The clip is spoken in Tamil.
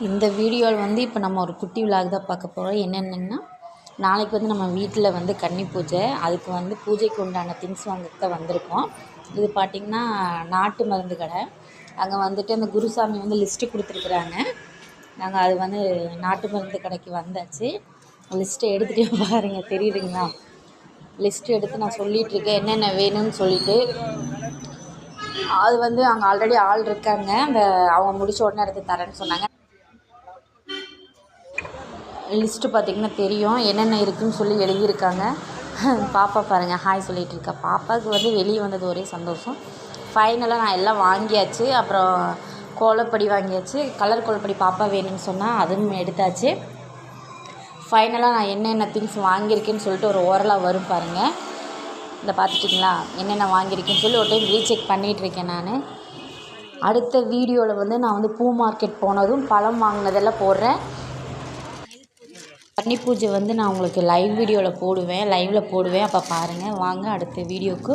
இந்த வீடியோவில் வந்து இப்போ நம்ம ஒரு குட்டி விலாக் தான் பார்க்க போகிறோம். என்னென்னா, நாளைக்கு வந்து நம்ம வீட்டில் வந்து கன்னி பூஜை. அதுக்கு வந்து பூஜைக்கு உண்டான திங்ஸ் வாங்கிட்டு தான் வந்திருக்கோம். இது பார்த்திங்கன்னா நாட்டு மருந்து கடை. அங்கே வந்துட்டு அந்த குருசாமி வந்து லிஸ்ட்டு கொடுத்துருக்குறாங்க. நாங்கள் அது வந்து நாட்டு மருந்து கடைக்கு வந்தாச்சு. லிஸ்ட்டை எடுத்துகிட்டே பாருங்கள், தெரியுதுங்களா? லிஸ்ட்டு எடுத்து நான் சொல்லிகிட்ருக்கேன் என்னென்ன வேணும்னு சொல்லிவிட்டு. அது வந்து அங்கே ஆல்ரெடி ஆள் இருக்காங்க. அவங்க முடிச்ச உடனே எடுத்து தரேன்னு சொன்னாங்க. லிஸ்ட்டு பார்த்திங்கன்னா தெரியும் என்னென்ன இருக்குதுன்னு சொல்லி எழுதியிருக்காங்க. பாப்பா பாருங்கள் ஹாய் சொல்லிகிட்டு இருக்கா. பாப்பாவுக்கு வந்து வெளியே வந்தது ஒரே சந்தோஷம். ஃபைனலாக நான் எல்லாம் வாங்கியாச்சு. அப்புறம் கோலப்பொடி வாங்கியாச்சு. கலர் கோலப்பொடி பாப்பா வேணும்னு சொன்னால் அதுவும் எடுத்தாச்சு. ஃபைனலாக நான் என்னென்ன திங்ஸ் வாங்கியிருக்கேன்னு சொல்லிட்டு ஒரு ஓரலாக வரும் பாருங்கள். இந்த பார்த்துட்டிங்களா என்னென்ன வாங்கியிருக்கேன்னு சொல்லி ஒரு டைம் ரீசெக் பண்ணிகிட்ருக்கேன் நான். அடுத்த வீடியோவில் வந்து நான் வந்து பூ மார்க்கெட் போனதும் பழம் வாங்கினதெல்லாம் போடுறேன். கன்னி பூஜை வந்து நான் உங்களுக்கு லைவ் வீடியோவில் போடுவேன். அப்போ பாருங்கள். வாங்க அடுத்த வீடியோவுக்கு